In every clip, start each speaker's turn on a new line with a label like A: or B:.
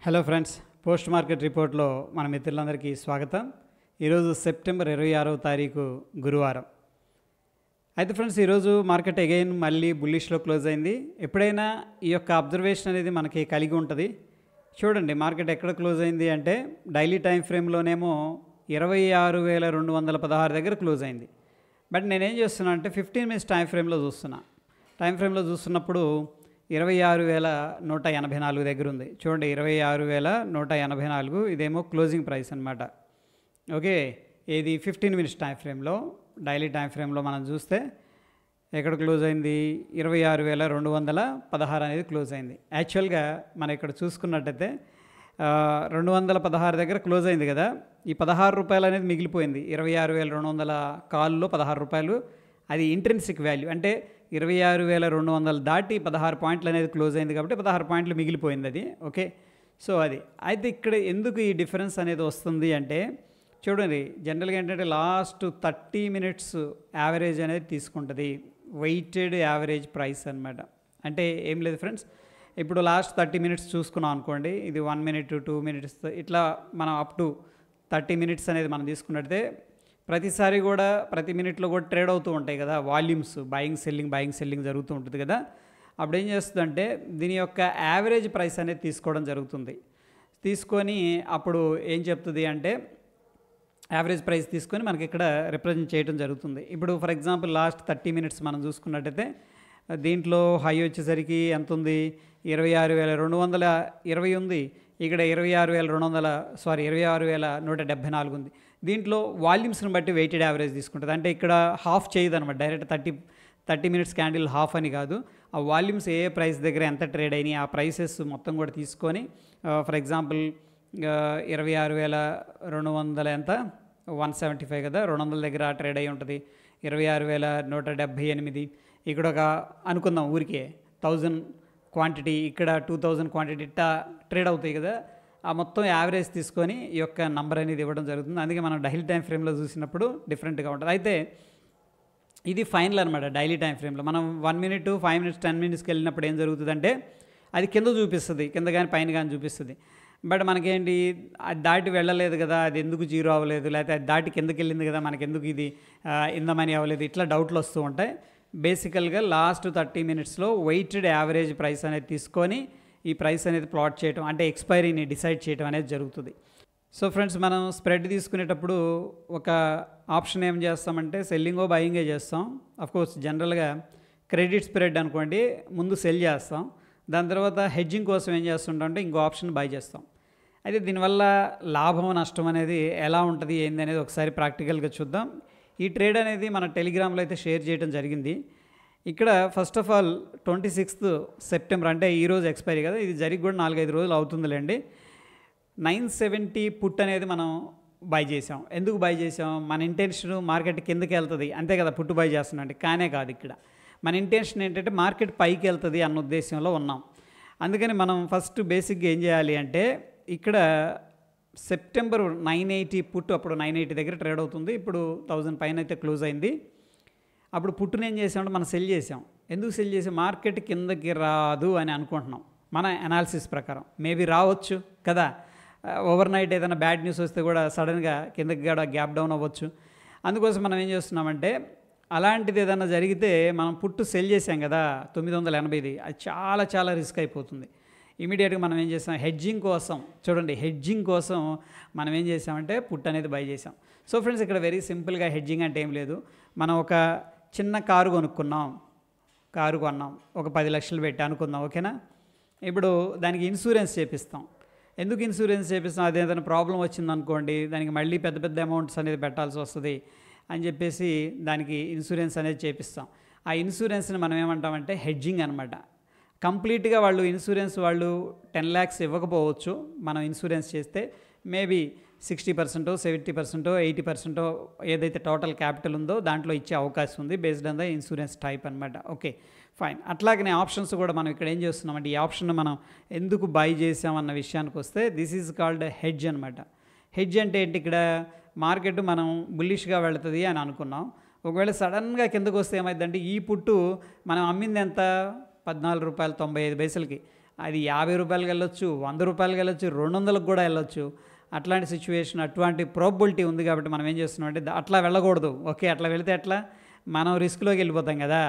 A: Hello friends, post market రిపోర్ట్లో మన మిత్రులందరికీ స్వాగతం. ఈరోజు సెప్టెంబర్ 26వ తారీఖు గురువారం. అయితే ఫ్రెండ్స్, ఈరోజు మార్కెట్ అగైన్ మళ్ళీ బుల్లిష్లో క్లోజ్ అయింది. ఎప్పుడైనా ఈ యొక్క అబ్జర్వేషన్ అనేది మనకి కలిగి ఉంటుంది. చూడండి, మార్కెట్ ఎక్కడ క్లోజ్ అయింది అంటే డైలీ టైం ఫ్రేమ్లోనేమో 26,216 దగ్గర క్లోజ్ అయింది. బట్ నేనేం చేస్తున్నా అంటే 15 మినిట్స్ టైం ఫ్రేమ్లో చూస్తున్నా. టైం ఫ్రేమ్లో చూస్తున్నప్పుడు 26,184 దగ్గర ఉంది. చూడండి, 26,184 ఇదేమో క్లోజింగ్ ప్రైస్ అనమాట. ఓకే, ఇది 15 మినిట్స్ టైం ఫ్రేమ్లో. డైలీ టైం ఫ్రేమ్లో మనం చూస్తే ఎక్కడ క్లోజ్ అయింది? 26,216 అనేది క్లోజ్ అయింది. యాక్చువల్గా మనం ఇక్కడ చూసుకున్నట్టయితే 216 దగ్గర క్లోజ్ అయింది కదా. ఈ 16 రూపాయలు అనేది మిగిలిపోయింది. 26,200 కాల్లో 16 రూపాయలు అది ఇంట్రిన్సిక్ వాల్యూ. అంటే 26,200 దాటి 16 పాయింట్లు అనేది క్లోజ్ అయింది కాబట్టి 16 పాయింట్లు మిగిలిపోయింది అది. ఓకే, సో అది అయితే ఇక్కడ ఎందుకు ఈ డిఫరెన్స్ అనేది వస్తుంది అంటే చూడండి, జనరల్గా ఏంటంటే లాస్ట్ 30 మినిట్స్ యావరేజ్ అనేది తీసుకుంటుంది. వెయిటెడ్ యావరేజ్ ప్రైస్ అనమాట. అంటే ఏం లేదు ఫ్రెండ్స్, ఇప్పుడు లాస్ట్ 30 మినిట్స్ చూసుకున్నాం అనుకోండి. ఇది 1 మినిట్ 2 మినిట్స్ ఇట్లా మనం అప్ టు 30 మినిట్స్ అనేది మనం తీసుకున్నట్టే ప్రతిసారి కూడా ప్రతి మినిట్లో కూడా ట్రేడ్ అవుతూ ఉంటాయి కదా, వాల్యూమ్స్ బయింగ్ సెల్లింగ్ జరుగుతూ ఉంటుంది కదా. అప్పుడు ఏం చేస్తుందంటే దీని యొక్క యావరేజ్ ప్రైస్ అనేది తీసుకోవడం జరుగుతుంది. తీసుకొని అప్పుడు ఏం చెప్తుంది అంటే యావరేజ్ ప్రైస్ తీసుకొని మనకి ఇక్కడ రిప్రజెంట్ చేయడం జరుగుతుంది. ఇప్పుడు ఫర్ ఎగ్జాంపుల్ లాస్ట్ 30 మినిట్స్ మనం చూసుకున్నట్టయితే దీంట్లో హై వచ్చేసరికి ఎంత ఉంది? 26,220 ఉంది. ఇక్కడ 26,174 ఉంది. దీంట్లో వాల్యూమ్స్ని బట్టి వెయిటెడ్ యావరేజ్ తీసుకుంటుంది. అంటే ఇక్కడ హాఫ్ చేయదు అనమాట. డైరెక్ట్ 30 మినిట్స్ క్యాండిల్ హాఫ్ అని కాదు. ఆ వాల్యూమ్స్ ఏ ప్రైస్ దగ్గర ఎంత ట్రేడ్ అయినాయి ఆ ప్రైసెస్ మొత్తం కూడా తీసుకొని ఫర్ ఎగ్జాంపుల్ 26,200 ఎంత 175 కదా, 200 దగ్గర ట్రేడ్ అయి ఉంటుంది. 26,178 ఇక్కడ ఒక అనుకుందాం ఊరికే 1000 క్వాంటిటీ, ఇక్కడ 2000 క్వాంటిటీ ఇట్టా ట్రేడ్ అవుతాయి కదా. ఆ మొత్తం యావరేజ్ తీసుకొని ఈ యొక్క నంబర్ అనేది ఇవ్వడం జరుగుతుంది. అందుకే మనం డైలీ టైం ఫ్రేమ్లో చూసినప్పుడు డిఫరెంట్గా ఉంటుంది. అయితే ఇది ఫైనల్ అనమాట. డైలీ టైం ఫ్రేమ్లో మనం 1 మినిట్ 5 మినిట్స్ 10 మినిట్స్కి వెళ్ళినప్పుడు ఏం జరుగుతుందంటే అది కింద చూపిస్తుంది, కింద కానీ పైన కానీ చూపిస్తుంది. బట్ మనకేంటి, అది దాటి వెళ్ళలేదు కదా, అది ఎందుకు జీరో అవ్వలేదు, లేకపోతే అది దాటి కిందకి వెళ్ళింది కదా, మనకి ఎందుకు ఇది ఇంత మనీ అవ్వలేదు, ఇట్లా డౌట్లు వస్తూ ఉంటాయి. బేసికల్గా లాస్ట్ 30 మినిట్స్లో వెయిటెడ్ యావరేజ్ ప్రైస్ అనేది తీసుకొని ఈ ప్రైస్ అనేది ప్లాట్ చేయడం, అంటే ఎక్స్పైరీని డిసైడ్ చేయడం అనేది జరుగుతుంది. సో ఫ్రెండ్స్, మనం స్ప్రెడ్ తీసుకునేటప్పుడు ఒక ఆప్షన్ ఏం చేస్తామంటే సెల్లింగో బయింగే చేస్తాం. అఫ్కోర్స్ జనరల్గా క్రెడిట్ స్ప్రెడ్ అనుకోండి, ముందు సెల్ చేస్తాం. దాని తర్వాత హెడ్జింగ్ కోసం ఏం చేస్తుంటాం అంటే ఇంకో ఆప్షన్ బై చేస్తాం. అయితే దీనివల్ల లాభం నష్టం అనేది ఎలా ఉంటుంది ఏంది అనేది ఒకసారి ప్రాక్టికల్గా చూద్దాం. ఈ ట్రేడ్ అనేది మన టెలిగ్రామ్లో అయితే షేర్ చేయడం జరిగింది. ఇక్కడ first of all 26th September అంటే ఈరోజు ఎక్స్పైరీ కదా, ఇది జరిగి కూడా 4-5 రోజులు అవుతుందిలేండి. 970 పుట్ అనేది మనం బై చేసాం. ఎందుకు బై చేసాం? మన ఇంటెన్షన్ మార్కెట్ కిందకి వెళ్తుంది అంతే కదా, పుట్టు బై చేస్తున్నాం అంటే. కానే కాదు, ఇక్కడ మన ఇంటెన్షన్ ఏంటంటే మార్కెట్ పైకి వెళ్తుంది అన్న ఉద్దేశంలో ఉన్నాం. అందుకని మనం ఫస్ట్ బేసిక్గా ఏం చేయాలి అంటే ఇక్కడ సెప్టెంబర్ 980 పుట్టు, అప్పుడు 980 దగ్గర ట్రేడ్ అవుతుంది. ఇప్పుడు 1000 పైన అయితే క్లోజ్ అయింది. అప్పుడు పుట్టును ఏం చేసామంటే మనం సెల్ చేసాం. ఎందుకు సెల్ చేసాం? మార్కెట్ కిందకి రాదు అని అనుకుంటున్నాం మన అనాలిసిస్ ప్రకారం. మేబీ రావచ్చు కదా, ఓవర్ నైట్ ఏదైనా బ్యాడ్ న్యూస్ వస్తే కూడా సడన్గా కిందకి కూడా గ్యాప్ డౌన్ అవ్వచ్చు. అందుకోసం మనం ఏం చేస్తున్నామంటే అలాంటిది ఏదైనా జరిగితే మనం పుట్టు సెల్ చేసాం కదా 980, అది చాలా రిస్క్ అయిపోతుంది. ఇమీడియట్గా మనం ఏం చేసాం, హెడ్జింగ్ కోసం చూడండి, హెడ్జింగ్ కోసం మనం ఏం చేసామంటే పుట్ అనేది బై చేసాం. సో ఫ్రెండ్స్, ఇక్కడ వెరీ సింపుల్గా హెడ్జింగ్ అంటే ఏం లేదు. మనం ఒక చిన్న కారు కొన్నాం, ఒక 10 లక్షలు పెట్టి అనుకుందాం, ఓకేనా. ఇప్పుడు దానికి ఇన్సూరెన్స్ చేపిస్తాం. ఎందుకు ఇన్సూరెన్స్ చేపిస్తాం? అది ఏదైనా ప్రాబ్లం వచ్చిందనుకోండి, దానికి మళ్ళీ పెద్ద అమౌంట్స్ అనేది పెట్టాల్సి వస్తుంది అని చెప్పేసి దానికి ఇన్సూరెన్స్ అనేది చేపిస్తాం. ఆ ఇన్సూరెన్స్ని మనం ఏమంటామంటే హెడ్జింగ్ అనమాట. కంప్లీట్గా వాళ్ళు ఇన్సూరెన్స్ వాళ్ళు 10 lakhs ఇవ్వకపోవచ్చు. మనం ఇన్సూరెన్స్ చేస్తే మేబీ 60%, 70%, 80% ఏదైతే టోటల్ క్యాపిటల్ ఉందో దాంట్లో ఇచ్చే అవకాశం ఉంది, based on the insurance type అనమాట. Okay fine. అట్లాగనే ఆప్షన్స్ కూడా మనం ఇక్కడ ఏం చేస్తున్నామంటే ఈ ఆప్షన్ మనం ఎందుకు బై చేసామన్న విషయానికి వస్తే దిస్ ఈజ్ కాల్డ్ హెడ్జ్ అనమాట. హెడ్జ్ అంటే ఏంటి? ఇక్కడ మార్కెట్ మనం బుల్లిష్గా వెళుతుంది అని అనుకున్నాం. ఒకవేళ సడన్గా కిందకు వస్తే ఏమైందంటే ఈ పుట్టు మనం అమ్మింది ఎంత? 14.95 రూపాయలకి. అది రూ. 50 వెళ్ళొచ్చు, రూ. 100 వెళ్ళొచ్చు, 200కి కూడా వెళ్ళొచ్చు. అట్లాంటి సిచ్యువేషన్, అటువంటి ప్రాబబిలిటీ ఉంది కాబట్టి మనం ఏం చేస్తున్నాం అంటే అట్లా వెళ్ళకూడదు. ఓకే, అట్లా వెళితే ఎట్లా, మనం రిస్క్లోకి వెళ్ళిపోతాం కదా.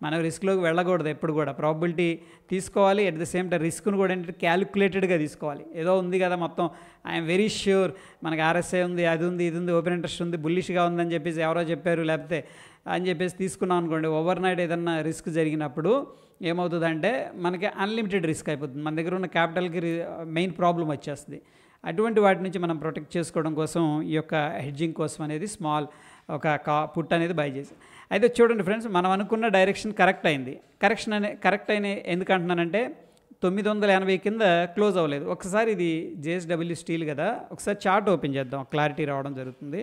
A: మనం రిస్క్లోకి వెళ్ళకూడదు ఎప్పుడు కూడా. ప్రాబబిలిటీ తీసుకోవాలి, అట్ ద సేమ్ టైం రిస్క్ను కూడా ఏంటంటే క్యాలిక్యులేటెడ్గా తీసుకోవాలి. ఏదో ఉంది కదా మొత్తం ఐఎమ్ వెరీ ష్యూర్ మనకి ఆర్ఎస్ఐ ఉంది, అది ఉంది, ఇది ఉంది, ఓపెన్ ఇంట్రెస్ట్ ఉంది, బుల్లిష్గా ఉందని చెప్పేసి ఎవరో చెప్పారు లేకపోతే అని చెప్పేసి తీసుకున్నాం అనుకోండి, ఓవర్ నైట్ ఏదన్నా రిస్క్ జరిగినప్పుడు ఏమవుతుందంటే మనకి అన్లిమిటెడ్ రిస్క్ అయిపోతుంది. మన దగ్గర ఉన్న క్యాపిటల్కి మెయిన్ ప్రాబ్లం వచ్చేస్తుంది. అటువంటి వాటి నుంచి మనం ప్రొటెక్ట్ చేసుకోవడం కోసం ఈ యొక్క హెడ్జింగ్ కోసం అనేది స్మాల్ ఒక పుట్ అనేది బై చేసి. అయితే చూడండి ఫ్రెండ్స్, మనం అనుకున్న డైరెక్షన్ కరెక్ట్ అయింది. కరెక్ట్ అయిన ఎందుకు అంటున్నానంటే 980 కింద క్లోజ్ అవ్వలేదు. ఒకసారి ఇది జేఎస్డబ్ల్యూ స్టీల్ కదా, ఒకసారి చార్ట్ ఓపెన్ చేద్దాం, క్లారిటీ రావడం జరుగుతుంది.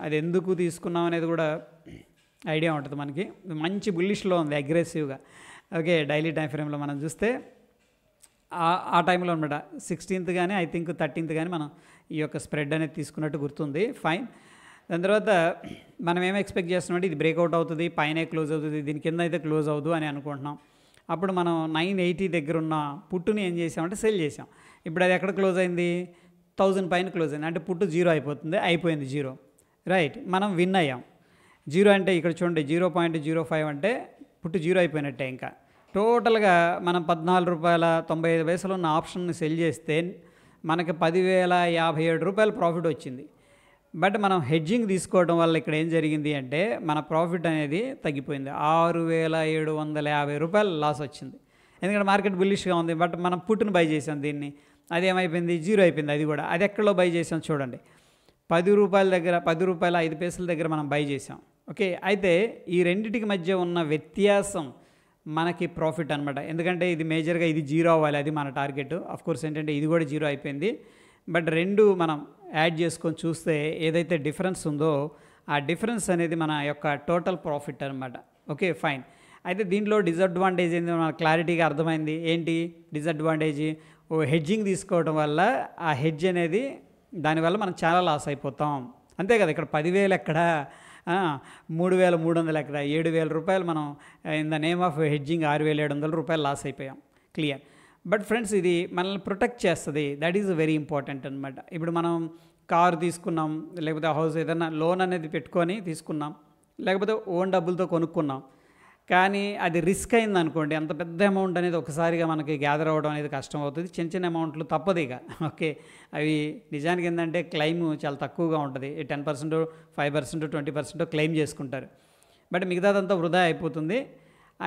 A: అది ఎందుకు తీసుకున్నాం అనేది కూడా ఐడియా ఉంటుంది మనకి. మంచి బుల్లిష్లో ఉంది, అగ్రెసివ్గా. ఓకే, డైలీ టైం ఫ్రేమ్లో మనం చూస్తే ఆ టైంలో అనమాట 16th కానీ ఐ థింక్ 13th కానీ మనం ఈ యొక్క స్ప్రెడ్ అనేది తీసుకున్నట్టు గుర్తుంది. ఫైన్. దాని తర్వాత మనం ఏమో ఎక్స్పెక్ట్ చేస్తున్నామంటే ఇది బ్రేక్అవుట్ అవుతుంది, పైన క్లోజ్ అవుతుంది, దీని కింద అయితే క్లోజ్ అవ్వదు అని అనుకుంటున్నాం. అప్పుడు మనం 980 దగ్గర ఉన్న పుట్టుని ఏం చేసామంటే సెల్ చేసాం. ఇప్పుడు అది ఎక్కడ క్లోజ్ అయింది, 1000 పైన క్లోజ్ అయింది. అంటే పుట్టు 0 అయిపోయింది 0. రైట్, మనం విన్ అయ్యాం. 0 అంటే ఇక్కడ చూడండి 0.05 అంటే పుట్టు 0 అయిపోయినట్టే. ఇంకా టోటల్గా మనం ₹14.95 ఉన్న ఆప్షన్ని సెల్ చేస్తే మనకి ₹10,057 ప్రాఫిట్ వచ్చింది. బట్ మనం హెడ్జింగ్ తీసుకోవడం వల్ల ఇక్కడ ఏం జరిగింది అంటే మన ప్రాఫిట్ అనేది తగ్గిపోయింది. ₹6,750 లాస్ వచ్చింది. ఎందుకంటే మార్కెట్ బుల్లిష్గా ఉంది. బట్ మనం పుట్టును బై చేసాం దీన్ని, అది ఏమైపోయింది 0 అయిపోయింది. అది కూడా అది ఎక్కడో బై చేసాం చూడండి, ₹10 దగ్గర, ₹10.05 దగ్గర మనం బై చేసాం. ఓకే, అయితే ఈ రెండింటికి మధ్య ఉన్న వ్యత్యాసం మనకి ప్రాఫిట్ అనమాట. ఎందుకంటే ఇది మేజర్గా ఇది 0 అవ్వాలి, అది మన టార్గెట్. కోర్స్ ఏంటంటే ఇది కూడా 0 అయిపోయింది. బట్ రెండు మనం యాడ్ చేసుకొని చూస్తే ఏదైతే డిఫరెన్స్ ఉందో ఆ డిఫరెన్స్ అనేది మన యొక్క టోటల్ ప్రాఫిట్ అనమాట. Okay, fine. అయితే దీంట్లో డిసడ్వాంటేజ్ ఏంది మనకు క్లారిటీగా అర్థమైంది. ఏంటి డిసడ్వాంటేజ్? హెడ్జింగ్ తీసుకోవడం వల్ల ఆ హెడ్జ్ అనేది దానివల్ల మనం చాలా లాస్ అయిపోతాం. అంతే కదా, ఇక్కడ 10,000 ఎక్కడ, 3,300 ఎక్కడ, ₹7,000 మనం in the name of hedging ₹6,700 loss అయిపోయాం. క్లియర్. బట్ ఫ్రెండ్స్, ఇది మనల్ని ప్రొటెక్ట్ చేస్తుంది. దట్ ఈజ్ వెరీ ఇంపార్టెంట్ అనమాట. ఇప్పుడు మనం కారు తీసుకున్నాం, లేకపోతే హౌస్ ఏదైనా లోన్ అనేది పెట్టుకొని తీసుకున్నాం, లేకపోతే ఓన్ డబ్బులతో కొనుక్కున్నాం, కానీ అది రిస్క్ అయింది అనుకోండి, అంత పెద్ద అమౌంట్ అనేది ఒకసారిగా మనకి గ్యాదర్ అవ్వడం అనేది కష్టం అవుతుంది. చిన్న చిన్న అమౌంట్లు తప్పదు ఇక. ఓకే, అవి నిజానికి ఏంటంటే క్లెయిమ్ చాలా తక్కువగా ఉంటుంది. 10%, 5%, 20% క్లెయిమ్ చేసుకుంటారు. బట్ మిగతాదంతా వృధా అయిపోతుంది.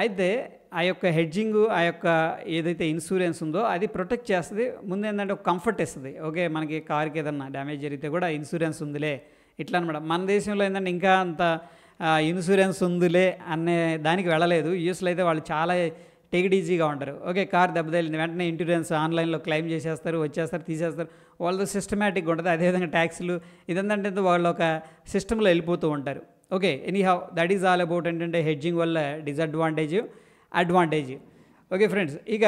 A: అయితే ఆ యొక్క హెడ్జింగ్, ఆ యొక్క ఏదైతే ఇన్సూరెన్స్ ఉందో అది ప్రొటెక్ట్ చేస్తుంది. ముందు ఏంటంటే ఒక కంఫర్ట్ ఇస్తుంది. ఓకే, మనకి కార్కి ఏదన్నా డ్యామేజ్ జరిగితే కూడా ఇన్సూరెన్స్ ఉందిలే ఇట్లా అనమాట. మన దేశంలో ఏంటంటే ఇంకా అంత ఇన్సూరెన్స్ ఉందిలే అనే దానికి వెళ్ళలేదు. యూఎస్లో అయితే వాళ్ళు చాలా టేక్ ఈజీగా ఉంటారు. ఓకే, కార్ దెబ్బతగిలింది వెంటనే ఇన్సూరెన్స్ ఆన్లైన్లో క్లెయిమ్ చేసేస్తారు, వచ్చేస్తారు, తీసేస్తారు. వాళ్ళతో సిస్టమేటిక్గా ఉంటుంది. అదేవిధంగా ట్యాక్సీలు ఇదంతా వాళ్ళు ఒక సిస్టంలో వెళ్ళిపోతూ ఉంటారు. Okay, anyhow that is all about ఏంటంటే హెడ్జింగ్ వల్ల డిసడ్వాంటేజ్, అడ్వాంటేజ్. ఓకే ఫ్రెండ్స్, ఇక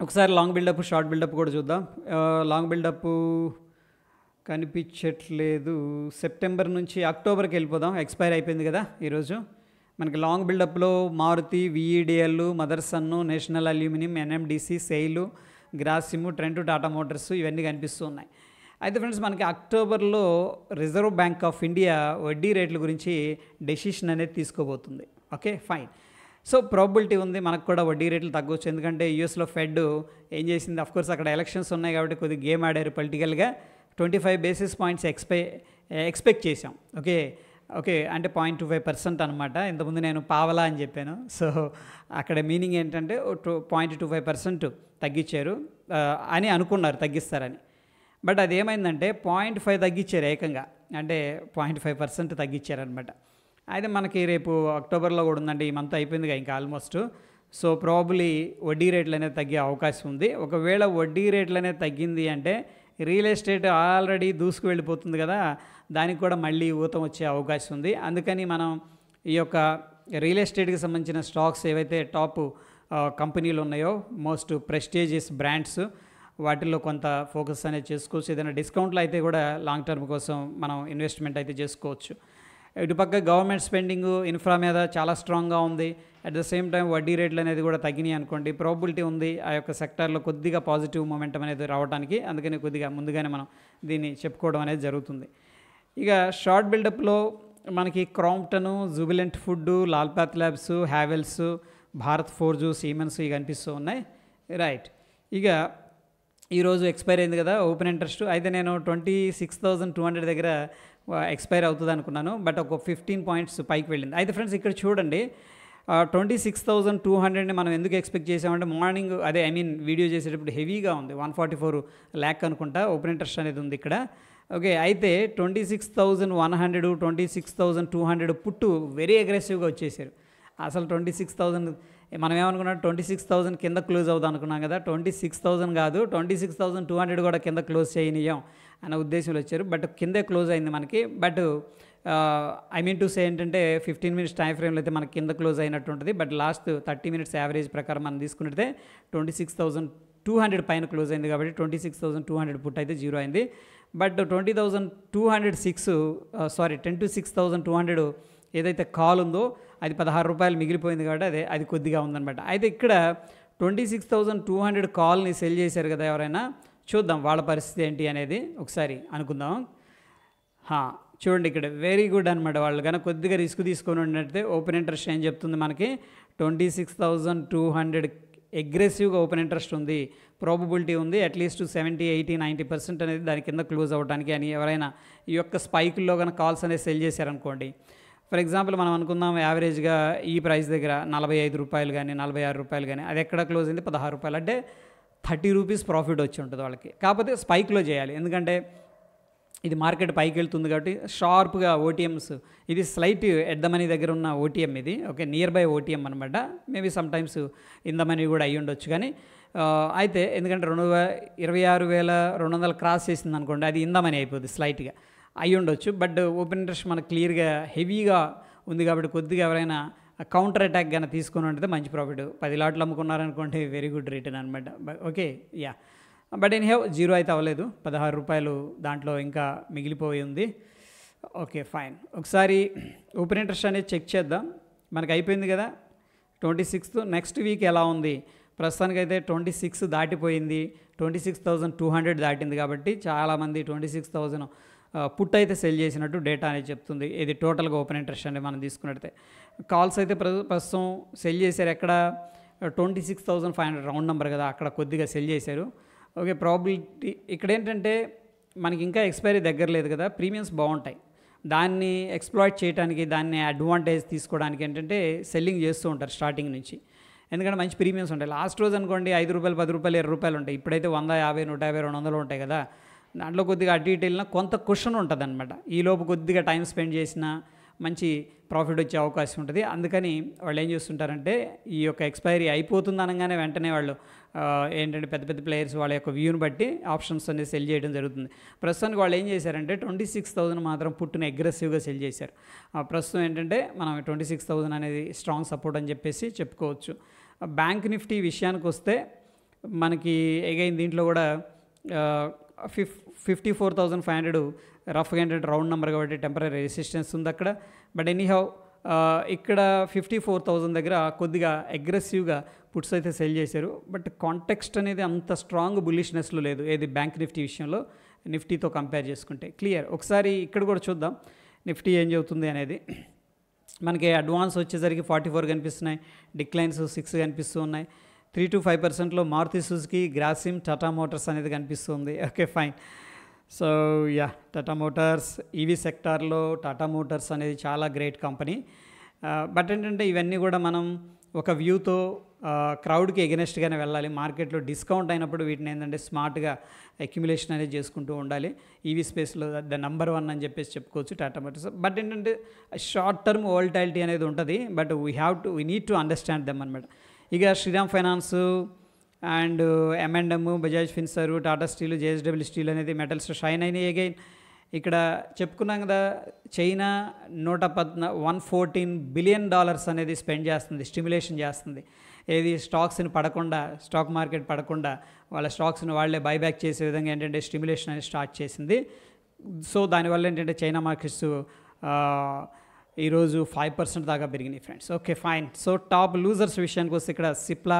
A: ఒకసారి లాంగ్ బిల్డప్, షార్ట్ బిల్డప్ కూడా చూద్దాం. లాంగ్ బిల్డప్ కనిపించట్లేదు. సెప్టెంబర్ నుంచి అక్టోబర్కి వెళ్ళిపోదాం. ఎక్స్పైర్ అయిపోయింది కదా ఈరోజు. మనకి లాంగ్ బిల్డప్లో Maruti, VEDL, Motherson, national aluminium, NMDC, SAIL, Grasim, Trent, Tata motors ఇవన్నీ కనిపిస్తూ ఉన్నాయి. అయితే ఫ్రెండ్స్, మనకి అక్టోబర్లో రిజర్వ్ బ్యాంక్ ఆఫ్ ఇండియా వడ్డీ రేట్ల గురించి డెసిషన్ అనేది తీసుకోబోతుంది. Okay, fine. సో ప్రాబిలిటీ ఉంది మనకు కూడా వడ్డీ రేట్లు తగ్గవచ్చు. ఎందుకంటే యూఎస్లో ఫెడ్ ఏం చేసింది, అఫ్కోర్స్ అక్కడ ఎలక్షన్స్ ఉన్నాయి కాబట్టి కొద్దిగా గేమ్ ఆడారు పొలిటికల్గా. 25 బేసిస్ పాయింట్స్ ఎక్స్పెక్ట్ చేసాం. ఓకే అంటే 0.25% అనమాట. ఇంతకుముందు నేను పావలా అని చెప్పాను. సో అక్కడ మీనింగ్ ఏంటంటే 0.25% తగ్గించారు అని అనుకున్నారు, తగ్గిస్తారని. బట్ అది ఏమైందంటే 0.5 తగ్గించారు ఏకంగా, అంటే 0.5% తగ్గించారనమాట. అయితే మనకి రేపు అక్టోబర్లో కూడా ఉందండి, ఈ మంత్ అయిపోయిందిగా ఇంకా ఆల్మోస్ట్. సో ప్రాబబ్లీ వడ్డీ రేట్లు అనేది తగ్గే అవకాశం ఉంది. ఒకవేళ వడ్డీ రేట్లు అనేది తగ్గింది అంటే రియల్ ఎస్టేట్ ఆల్రెడీ దూసుకు వెళ్ళిపోతుంది కదా, దానికి కూడా మళ్ళీ ఊతం వచ్చే అవకాశం ఉంది. అందుకని మనం ఈ యొక్క రియల్ ఎస్టేట్కి సంబంధించిన స్టాక్స్ ఏవైతే టాప్ కంపెనీలు ఉన్నాయో, మోస్ట్ ప్రెస్టీజియస్ బ్రాండ్స్, వాటిల్లో కొంత ఫోకస్ అనేది చేసుకోవచ్చు. ఏదైనా డిస్కౌంట్లో అయితే కూడా లాంగ్ టర్మ్ కోసం మనం ఇన్వెస్ట్మెంట్ అయితే చేసుకోవచ్చు. ఇటుపక్క గవర్నమెంట్ స్పెండింగ్ ఇన్ఫ్రా మీద చాలా స్ట్రాంగ్గా ఉంది. అట్ ద సేమ్ టైం వడ్డీ రేట్లు అనేది కూడా తగ్గినాయి అనుకోండి, ప్రాబిలిటీ ఉంది ఆ యొక్క సెక్టార్లో కొద్దిగా పాజిటివ్ మొమెంటం అనేది రావడానికి. అందుకని కొద్దిగా ముందుగానే మనం దీన్ని చెప్పుకోవడం అనేది జరుగుతుంది. ఇక షార్ట్ బిల్డప్లో మనకి Crompton, Jubilant food, Lal path labs, Havells, Bharat forge, Siemens ఇవి కనిపిస్తూ ఉన్నాయి. రైట్, ఇక ఈరోజు ఎక్స్పైర్ అయింది కదా ఓపెన్ ఇంట్రెస్ట్. అయితే నేను 26,200 దగ్గర ఎక్స్పైర్ అవుతుంది అనుకున్నాను, బట్ ఒక 15 పాయింట్స్ పైకి వెళ్ళింది. అయితే ఫ్రెండ్స్ ఇక్కడ చూడండి, 26,200ని మనం ఎందుకు ఎక్స్పెక్ట్ చేసామంటే మార్నింగ్ వీడియో చేసేటప్పుడు హెవీగా ఉంది, 144 lakh అనుకుంటా ఓపెన్ ఇంట్రెస్ట్ అనేది ఉంది ఇక్కడ. ఓకే, అయితే 26,100, 26,200 పుట్టు వెరీ అగ్రెసివ్గా వచ్చేసారు. అసలు 26,000 మనం ఏమనుకున్నాం, 26,000 కింద క్లోజ్ అవుదాం అనుకున్నాం కదా, 26,000 కాదు 26,200 కూడా కింద క్లోజ్ చేయనియం అనే ఉద్దేశంలో వచ్చారు. బట్ కిందే క్లోజ్ అయింది మనకి. బట్ టు సే ఏంటంటే 15 minutes టైం ఫ్రేమ్లో అయితే మనకి కింద క్లోజ్ అయినట్టు ఉంటుంది. బట్ లాస్ట్ 30 minutes యావరేజ్ ప్రకారం మనం తీసుకున్నట్టే 26,200 పైన క్లోజ్ అయింది కాబట్టి 26,200 పుట్ అయితే జీరో అయింది. బట్ 10,6,200 ఏదైతే కాల్ ఉందో అది 16 రూపాయలు మిగిలిపోయింది కాబట్టి అది కొద్దిగా ఉందన్నమాట. అయితే ఇక్కడ 26,200 కాల్ని సెల్ చేశారు కదా ఎవరైనా, చూద్దాం వాళ్ళ పరిస్థితి ఏంటి అనేది ఒకసారి అనుకుందాం. చూడండి ఇక్కడ వెరీ గుడ్ అనమాట. వాళ్ళు కనుక కొద్దిగా రిస్క్ తీసుకొని ఉన్నట్టే ఓపెన్ ఇంట్రెస్ట్ ఏం చెప్తుంది మనకి, 26,200 అగ్రెసివ్గా ఓపెన్ ఇంట్రెస్ట్ ఉంది, ప్రాబబిలిటీ ఉంది అట్లీస్ట్ 70, 80, 90% అనేది దాని కింద క్లోజ్ అవ్వడానికి అని ఎవరైనా ఈ యొక్క స్పైక్లో కనుక కాల్స్ అనేది సెల్ చేశారనుకోండి. ఫర్ ఎగ్జాంపుల్ మనం అనుకుందాం యావరేజ్గా ఈ ప్రైస్ దగ్గర 45 రూపాయలు కానీ 46 రూపాయలు కానీ, అది ఎక్కడ క్లోజ్ అయింది 16 రూపాయలు, అంటే 30 రూపీస్ ప్రాఫిట్ వచ్చి ఉంటుంది వాళ్ళకి. కాకపోతే స్పైక్లో చేయాలి, ఎందుకంటే ఇది మార్కెట్ పైకి వెళ్తుంది కాబట్టి షార్ప్గా ఓటీఎమ్స్, ఇది స్లైట్ ఎట్ ద మనీ దగ్గర ఉన్న ఓటీఎం ఇది. ఓకే, నియర్ బై ఓటీఎం అనమాట. Maybe some times in the money కూడా అయ్యి ఉండొచ్చు. కానీ అయితే ఎందుకంటే 26,200 క్రాస్ చేసింది అనుకోండి, అది ఇన్ ద మనీ అయిపోతుంది, స్లైట్గా అయ్యి ఉండొచ్చు. బట్ ఓపెన్ ఇంట్రెస్ట్ మనకు క్లియర్గా హెవీగా ఉంది కాబట్టి కొద్దిగా ఎవరైనా కౌంటర్ అటాక్ కానీ తీసుకుని ఉంటే మంచి ప్రాఫిట్. 10 లాట్లు అమ్ముకున్నారనుకోండి, వెరీ గుడ్ రిటర్న్ అనమాట. Okay, yeah, but anyhow zero అయితే అవ్వలేదు, 16 రూపాయలు దాంట్లో ఇంకా మిగిలిపోయి ఉంది. ఓకే ఫైన్, ఒకసారి ఓపెన్ ఇంట్రెస్ట్ అనేది చెక్ చేద్దాం. మనకు అయిపోయింది కదా 26th. నెక్స్ట్ వీక్ ఎలా ఉంది, ప్రస్తుతానికైతే 26 దాటిపోయింది, 26,200 దాటింది కాబట్టి చాలామంది 26,000 పుట్ అయితే సెల్ చేసినట్టు డేటా అనేది చెప్తుంది. ఇది టోటల్గా ఓపెన్ ఇంట్రెస్ట్ అనేది మనం తీసుకున్నట్టే. కాల్స్ అయితే ప్రస్తుతం సెల్ చేశారు ఎక్కడ, 26,500 రౌండ్ నెంబర్ కదా, అక్కడ కొద్దిగా సెల్ చేశారు. ఓకే, ప్రాబిలిటీ ఇక్కడ ఏంటంటే మనకి ఇంకా ఎక్స్పైరీ దగ్గర లేదు కదా, ప్రీమియమ్స్ బాగుంటాయి, దాన్ని ఎక్స్ప్లాయిట్ చేయడానికి, దాన్ని అడ్వాంటేజ్ తీసుకోవడానికి ఏంటంటే సెల్లింగ్ చేస్తూ ఉంటారు స్టార్టింగ్ నుంచి. ఎందుకంటే మంచి ప్రీమియమ్స్ ఉంటాయి. లాస్ట్ రోజు అనుకోండి 5 రూపాయలు, 10 రూపాయలు, 20 రూపాయలు ఉంటాయి. ఇప్పుడైతే 100, 50, 150, 200 ఉంటాయి కదా. దాంట్లో కొద్దిగా అటు ఇటు వెళ్ళినా కొంత క్వశ్చన్ ఉంటుంది అనమాట. ఈలోపు కొద్దిగా టైం స్పెండ్ చేసినా మంచి ప్రాఫిట్ వచ్చే అవకాశం ఉంటుంది. అందుకని వాళ్ళు ఏం చేస్తుంటారంటే ఈ యొక్క ఎక్స్పైరీ అయిపోతుంది అనగానే వెంటనే వాళ్ళు ఏంటంటే పెద్ద పెద్ద ప్లేయర్స్ వాళ్ళ యొక్క వ్యూని బట్టి ఆప్షన్స్ అనేది సెల్ చేయడం జరుగుతుంది. ప్రస్తుతానికి వాళ్ళు ఏం చేశారంటే 26,000 మాత్రం పుట్టుని అగ్రెసివ్గా సెల్ చేశారు. ప్రస్తుతం ఏంటంటే మనం 26,000 అనేది స్ట్రాంగ్ సపోర్ట్ అని చెప్పేసి చెప్పుకోవచ్చు. బ్యాంక్ నిఫ్టీ విషయానికి వస్తే మనకి అగైన్ దీంట్లో కూడా 54,500 రఫ్గా ఏంటంటే రౌండ్ నెంబర్ కాబట్టి టెంపరీ రెసిస్టెన్స్ ఉంది అక్కడ. బట్ ఎనీహౌ ఇక్కడ 54,000 దగ్గర కొద్దిగా అగ్రెసివ్గా పుట్స్ అయితే సెల్ చేశారు. బట్ కాంటెక్స్ట్ అనేది అంత స్ట్రాంగ్ బుల్లిష్నెస్లో లేదు ఏది బ్యాంక్ నిఫ్టీ విషయంలో నిఫ్టీతో కంపేర్ చేసుకుంటే. క్లియర్, ఒకసారి ఇక్కడ కూడా చూద్దాం నిఫ్టీ ఏం చెబుతుంది అనేది. మనకి అడ్వాన్స్ వచ్చేసరికి 44 కనిపిస్తున్నాయి, డిక్లైన్స్ 6 కనిపిస్తూ ఉన్నాయి. 3 to 5%లో మారుతి సుజుకి, గ్రాసిమ్, టాటా మోటార్స్ అనేది కనిపిస్తుంది. Okay fine. So yeah, Tata motors EV సెక్టార్లో టాటా మోటార్స్ అనేది చాలా గ్రేట్ కంపెనీ. బట్ ఏంటంటే ఇవన్నీ కూడా మనం ఒక వ్యూతో క్రౌడ్కి ఎగనెస్ట్గానే వెళ్ళాలి. మార్కెట్లో డిస్కౌంట్ అయినప్పుడు వీటిని ఏంటంటే స్మార్ట్గా అక్యుములేషన్ అనేది చేసుకుంటూ ఉండాలి. ఈవీ స్పేస్లో ద నెంబర్ 1 అని చెప్పేసి చెప్పుకోవచ్చు టాటా మోటార్స్. బట్ ఏంటంటే షార్ట్ టర్మ్ వోల్టాలిటీ అనేది ఉంటుంది. But we need to understand them అనమాట. ఇక Shriram finance and M&M, Bajaj Finserv, Tata steel, JSW steel అనేది మెటల్స్ షైన్ అయినాయి. అగైన్ ఇక్కడ చెప్పుకున్నాం కదా, చైనా $114 బిలియన్ అనేది స్పెండ్ చేస్తుంది, స్టిమ్యులేషన్ చేస్తుంది. ఏది స్టాక్స్ని పడకుండా, స్టాక్ మార్కెట్ పడకుండా వాళ్ళ స్టాక్స్ని వాళ్ళే బైబ్యాక్ చేసే విధంగా ఏంటంటే స్టిమ్యులేషన్ అనేది స్టార్ట్ చేసింది. సో దానివల్ల ఏంటంటే చైనా మార్కెట్స్ ఈరోజు 5% దాకా పెరిగినాయి friends. Okay fine. So top losers విషయానికి వస్తే ఇక్కడ సిప్లా,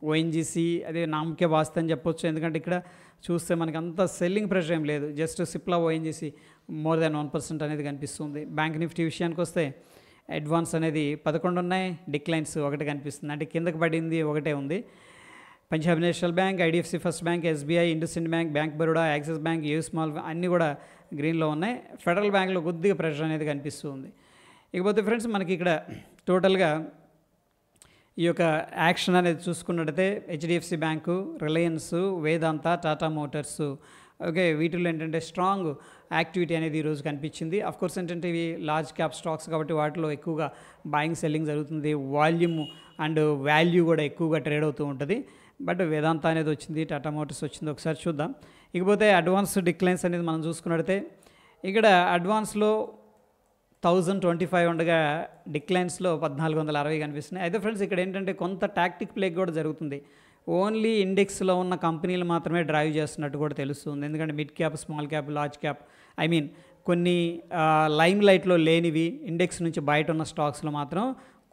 A: ఓఎన్జీసీ అదే నామకే వాస్తే అని చెప్పొచ్చు. ఎందుకంటే ఇక్కడ చూస్తే మనకి అంత సెల్లింగ్ ప్రెషర్ ఏం లేదు. Just Cipla, ONGC more than 1% అనేది కనిపిస్తుంది. బ్యాంక్ నిఫ్టీ విషయానికి వస్తే అడ్వాన్స్ అనేది 11 ఉన్నాయి, డిక్లైన్స్ 1 కనిపిస్తుంది. అంటే కిందకి పడింది 1 ఉంది. Punjab national bank, IDFC first bank, SBI, IndusInd bank, bank Baroda, axis bank, you small అన్నీ కూడా గ్రీన్లో ఉన్నాయి. ఫెడరల్ బ్యాంక్లో కొద్దిగా ప్రెషర్ అనేది కనిపిస్తుంది. ఇకపోతే ఫ్రెండ్స్ మనకి ఇక్కడ టోటల్గా ఈ యొక్క యాక్షన్ అనేది చూసుకున్నట్టయితే హెచ్డిఎఫ్సి బ్యాంకు, రిలయన్స్, వేదాంత, టాటా మోటార్స్, ఓకే వీటిల్లో ఏంటంటే స్ట్రాంగ్ యాక్టివిటీ అనేది ఈరోజు కనిపించింది. కోర్స్ ఏంటంటే ఇవి లార్జ్ క్యాప్ స్టాక్స్ కాబట్టి వాటిలో ఎక్కువగా బాయింగ్ సెల్లింగ్ జరుగుతుంది. వాల్యూమ్ అండ్ వాల్యూ కూడా ఎక్కువగా ట్రేడ్ అవుతూ ఉంటుంది. బట్ వేదాంత అనేది వచ్చింది, టాటా మోటార్స్ వచ్చింది, ఒకసారి చూద్దాం. ఇకపోతే అడ్వాన్స్ డిక్లైన్స్ అనేది మనం చూసుకున్నట్టయితే ఇక్కడ అడ్వాన్స్లో 1025 ఉండగా డిక్లైన్స్లో 1460 కనిపిస్తున్నాయి. అయితే ఫ్రెండ్స్ ఇక్కడ ఏంటంటే కొంత టాక్టిక్ ప్లే కూడా జరుగుతుంది. ఓన్లీ ఇండెక్స్లో ఉన్న కంపెనీలు మాత్రమే డ్రైవ్ చేస్తున్నట్టు కూడా తెలుస్తుంది. ఎందుకంటే mid cap, small cap, large cap, I mean కొన్ని లైమ్ లైట్లో లేనివి ఇండెక్స్ నుంచి బయట ఉన్న స్టాక్స్లో మాత్రం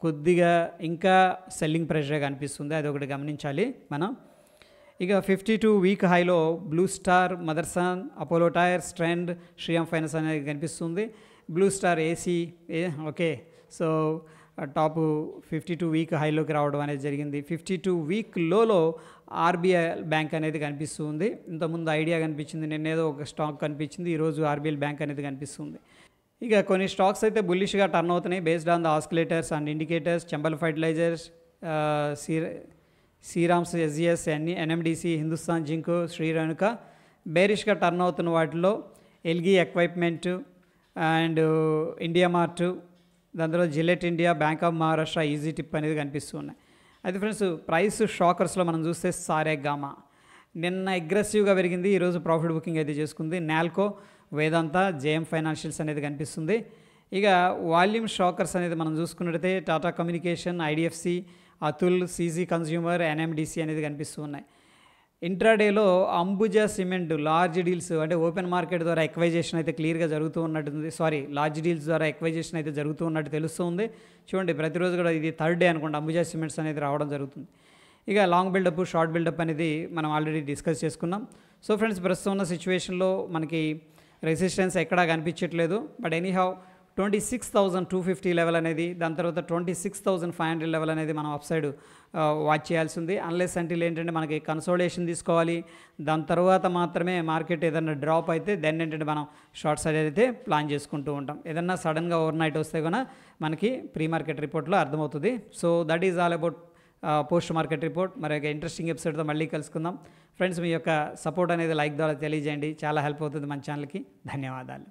A: కొద్దిగా ఇంకా సెల్లింగ్ ప్రెషర్ కనిపిస్తుంది. అది ఒకటి గమనించాలి మనం. ఇక 52 వీక్ హైలో blue star, Motherson, Apollo tyres, Trent, Shriram finance అనేది కనిపిస్తుంది. Blue star AC, okay so top 52 week హైలోకి రావడం అనేది జరిగింది. 52 వీక్ లోలో ఆర్బీఐ బ్యాంక్ అనేది కనిపిస్తుంది. ఇంతకుముందు ఐడియా కనిపించింది, నిన్నేదో ఒక స్టాక్ కనిపించింది, ఈరోజు ఆర్బీఐ బ్యాంక్ అనేది కనిపిస్తుంది. ఇక కొన్ని స్టాక్స్ అయితే బుల్లిష్గా టర్న్ అవుతున్నాయి based on the oscillators and indicators. Chambal fertilizers, శ్రీరామ్స్, SGS, NMDC, Hindustan zinc, Shree Renuka. బేరిష్గా టర్న్ అవుతున్న వాటిలో Elgi equipment and India mart, దాని తర్వాత Gillette India, bank of Maharashtra, easy tip అనేది కనిపిస్తున్నాయి. అయితే ఫ్రెండ్స్ ప్రైస్ షాకర్స్లో మనం చూస్తే సారేగామా నిన్న అగ్రెసివ్గా పెరిగింది, ఈరోజు ప్రాఫిట్ బుకింగ్ అయితే చేసుకుంది. నాల్కో, వేదాంత, జేఎం ఫైనాన్షియల్స్ అనేది కనిపిస్తుంది. ఇక వాల్యూమ్ షాకర్స్ అనేది మనం చూసుకున్నట్టయితే Tata communication, IDFC, Atul, CG consumer, NMDC అనేది కనిపిస్తున్నాయి. ఇంట్రాడేలో అంబుజా సిమెంట్ లార్జ్ డీల్స్ అంటే ఓపెన్ మార్కెట్ ద్వారా ఎక్వైజేషన్ అయితే క్లియర్గా జరుగుతూ ఉన్నట్టుంది. లార్జ్ డీల్స్ ద్వారా ఎక్వైజేషన్ అయితే జరుగుతూ ఉన్నట్టు తెలుస్తుంది. చూడండి ప్రతిరోజు కూడా ఇది 3rd డే అనుకోండి అంబుజా సిమెంట్స్ అనేది రావడం జరుగుతుంది. ఇక లాంగ్ బిల్డప్, షార్ట్ బిల్డప్ అనేది మనం ఆల్రెడీ డిస్కస్ చేసుకున్నాం. సో ఫ్రెండ్స్ ప్రస్తుతం ఉన్న సిచ్యువేషన్లో మనకి రెసిస్టెన్స్ ఎక్కడా కనిపించట్లేదు. బట్ ఎనీహౌ 26,250 లెవెల్ అనేది, దాని తర్వాత 26,500 లెవెల్ అనేది మనం అప్ సైడ్ వాచ్ చేయాల్సి ఉంది. అన్లెస్ అంటిల్ ఏంటంటే మనకి కన్సోలిడేషన్ తీసుకోవాలి, దాని తర్వాత మాత్రమే మార్కెట్ ఏదైనా డ్రాప్ అయితే దెన్ ఏంటంటే మనం షార్ట్ సైడ్ అయితే ప్లాన్ చేసుకుంటూ ఉంటాం. ఏదన్నా సడన్గా ఓవర్ నైట్ వస్తే కూడా మనకి ప్రీ మార్కెట్ రిపోర్ట్లో అర్థమవుతుంది. So that is all about post market report. మరి ఒక ఇంట్రెస్టింగ్ ఎపిసోడ్తో మళ్ళీ కలుసుకుందాం. ఫ్రెండ్స్ మీ యొక్క సపోర్ట్ అనేది లైక్ ద్వారా తెలియజేయండి, చాలా హెల్ప్ అవుతుంది మన ఛానల్కి. ధన్యవాదాలు.